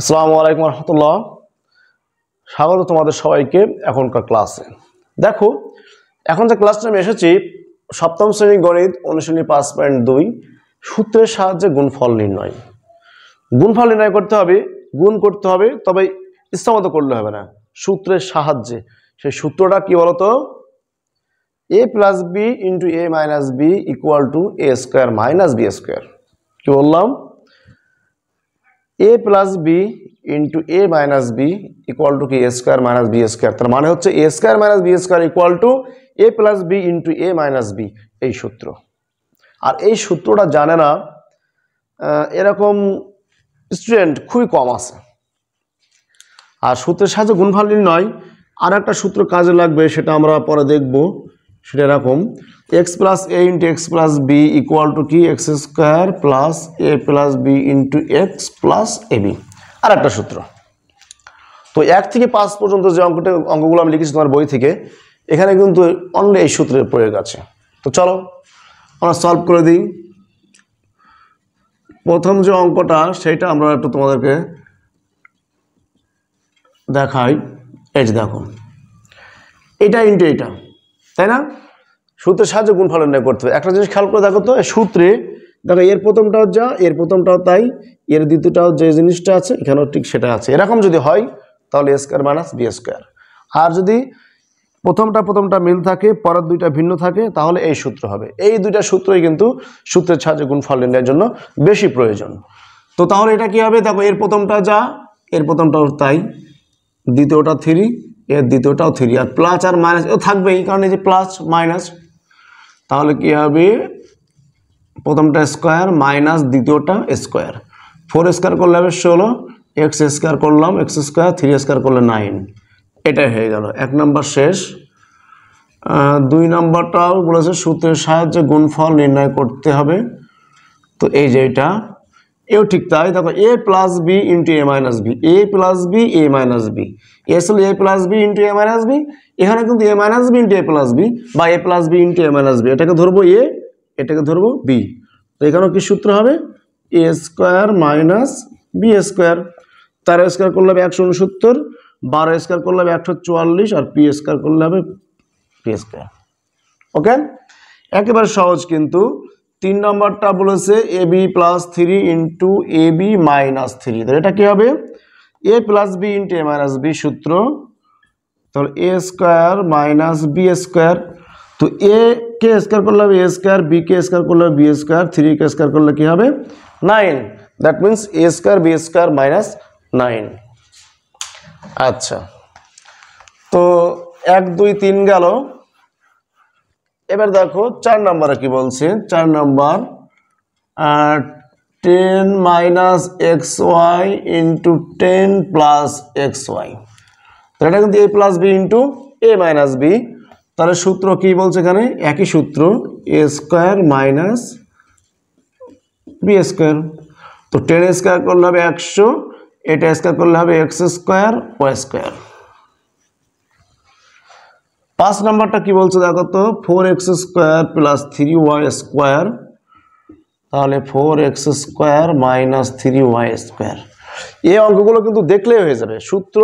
আসসালামু আলাইকুম রহমতুল্লাহ। স্বাগত তোমাদের সবাইকে এখনকার ক্লাসে। দেখো, এখন যে ক্লাসটা আমি এসেছি, সপ্তম শ্রেণী গণিত অনুশীলনী 5.2 সূত্রের সাহায্যে গুণফল নির্ণয়। গুণফল নির্ণয় করতে হবে, গুণ করতে হবে, তবে ইচ্ছামতো করলে হবে না, সূত্রের সাহায্যে। সেই সূত্রটা কি বলতো? a plus b into a minus b equal to a square minus b square. কি বললাম? a plus b into a minus b equal to কি a square minus b square. তার মানে হচ্ছে a square minus b square equal to a plus b into a minus b, এই সূত্র। আর এই সূত্রটা জানে না এরকম স্টুডেন্ট খুবই কম আছে। আর সূত্রের সাহায্যে গুণফল নির্ণয় আর একটা সূত্র কাজে লাগবে, সেটা আমরা পরে দেখব। সেটা এরকম, x plus a into x plus b equal to কি x square plus a plus b into x plus a b, আর একটা সূত্র। তো 1 থেকে 5 পর্যন্ত যে অঙ্কগুলো আমি লিখেছি তোমার বই থেকে, এখানে কিন্তু অনলি এই সূত্রের প্রয়োগ আছে। তো চলো আমরা সলভ করে দিই। প্রথম যে অঙ্কটা সেটা আমরা একটু তোমাদেরকে দেখাই। এই যে দেখো, এটা ইন্টু এটা, তাই না? সূত্রের সাহায্যে গুণফল নির্ণয় করতে হবে। একটা জিনিস খেয়াল করে দেখো তো, এই সূত্রে দেখো এর প্রথমটাও যা, এর প্রথমটাও তাই, এর দ্বিতীয়টাও যে জিনিসটা আছে এখানেও ঠিক সেটা আছে। এরকম যদি হয় তাহলে এ স্কোয়ার মাইনাস বি স্কোয়ার। আর যদি প্রথমটা মিল থাকে, পরের দুইটা ভিন্ন থাকে, তাহলে এই সূত্র হবে। এই দুইটা সূত্রই কিন্তু সূত্রের সাহায্যে গুণফল নির্ণয়ের জন্য বেশি প্রয়োজন। তো তাহলে এটা কি হবে? দেখো এর প্রথমটা যা, এর প্রথমটাও তাই, দ্বিতীয়টা 3, এর দ্বিতীয়টাও 3, আর প্লাস আর মাইনাস এও থাকবেই, কারণ এই যে প্লাস মাইনাস। তাহলে কি হবে? প্রথমটা স্কোয়ার মাইনাস দ্বিতীয়টা স্কোয়ার। 4 স্কোয়ার করলে হবে 16, এক্স স্কোয়ার করলাম এক্স স্কোয়ার, 3 স্কোয়ার করলে 9। এটাই হয়ে গেল 1 নম্বর শেষ। 2 নম্বরটাও বলেছে সূত্রের সাহায্যে গুণফল নির্ণয় করতে হবে। তো এই যে এটা, এও ঠিক তাই। দেখো এ plus b into a minus B, A plus B A minus B, আসলে এ plus b into a minus B, এখানে কিন্তু এ মাইনাস বি ইন্টু এ প্লাস বি বা এ plus b into a minus B, এটাকে ধরবো এ, এটাকে ধরবো বি। তো এখানেও কি সূত্র হবে? A square minus b square. 13 square করলে হবে 169, 12 স্কোয়ার করলে হবে 144, আর পি স্কোয়ার করলে হবে পি স্কোয়ার। ওকে, একেবারে সহজ। কিন্তু 3 নম্বরটা বলেছে A B plus 3 into A B minus 3। তো এটা কি হবে? এ plus b into a minus B সূত্র, তাহলে এ স্কোয়ার মাইনাস বি স্কোয়ার। তো এ কে স্কোয়ার করলে হবে a square, B K square করলে হবে বি স্কোয়ার, 3 কে স্কোয়ার করলে কি হবে? 9। That means a square b square minus 9। আচ্ছা, তো 1 2 3 গেল। এবার দেখো 4 নম্বরে কি বলছে। 4 number 10 minus x y into 10 plus x y. তো এটা কিন্তু a plus b into a minus b. তাহলে সূত্র কি বলছে এখানে? একই সূত্র, a square minus b square. তো 10 স্কোয়ার করলে হবে 100, এটা স্কোয়ার করলে হবে এক্স স্কোয়ার ওয়াই স্কোয়ার। 5 নম্বরটা কি বলছে দেখো তো, 4x square plus 3y square. তাহলে 4x square minus 3y square. এই অঙ্কগুলো কিন্তু দেখলেই হয়ে যাবে, সূত্র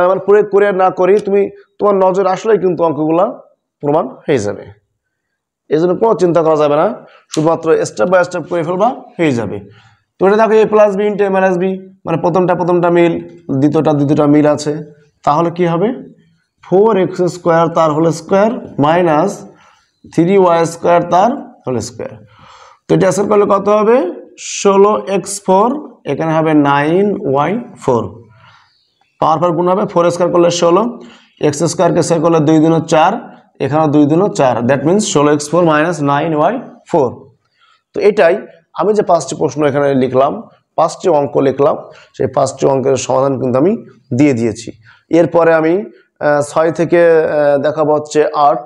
মানে প্রয়োগ করে না করি তুমি, তোমার নজর আসলেই কিন্তু অঙ্কগুলো প্রমাণ হয়ে যাবে। এই জন্য কোনো চিন্তা করা যাবে না, শুধুমাত্র স্টেপ বাই স্টেপ করে ফেলবা, হয়ে যাবে। তো এটা দেখো এ plus b into a minus B, মানে প্রথমটা মিল, দ্বিতীয়টা মিল আছে। তাহলে কি হবে? 4x স্কোয়ার তার whole square minus 3y square তার হোল স্কোয়ার। তো এটা স্কোয়ার করলে কত হবে? 16x4, এখানে হবে 9y4। পাওয়ার পর গুণ হবে, 4 স্কোয়ার করলে 16, এক্স স্কোয়ারকে স্কোয়ার করলে 2 2 4, এখানে 2 2 4, that means 16x4 minus 9y4। তো এটাই আমি যে 5টি প্রশ্ন এখানে লিখলাম, 5টি অঙ্ক লিখলাম, সেই 5টি অঙ্কের সমাধান কিন্তু আমি দিয়ে দিয়েছি। এরপরে আমি 6 থেকে দেখাবো হচ্ছে 8,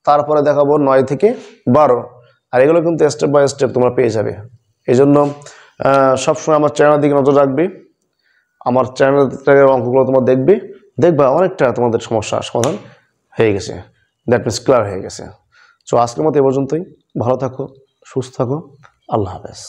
তারপরে দেখাবো 9 থেকে 12, আর এগুলো কিন্তু স্টেপ বাই স্টেপ তোমরা পেয়ে যাবে। এই জন্য সবসময় আমার চ্যানেলের দিকে নজর রাখবে, আমার চ্যানেলের অঙ্কগুলো তোমরা দেখবা অনেকটা তোমাদের সমস্যার সমাধান হয়ে গেছে, দ্যাট মিনস ক্লিয়ার হয়ে গেছে। সো আজকের মতো এ পর্যন্তই। ভালো থাকো, সুস্থ থাকো, আল্লাহ হাফেজ।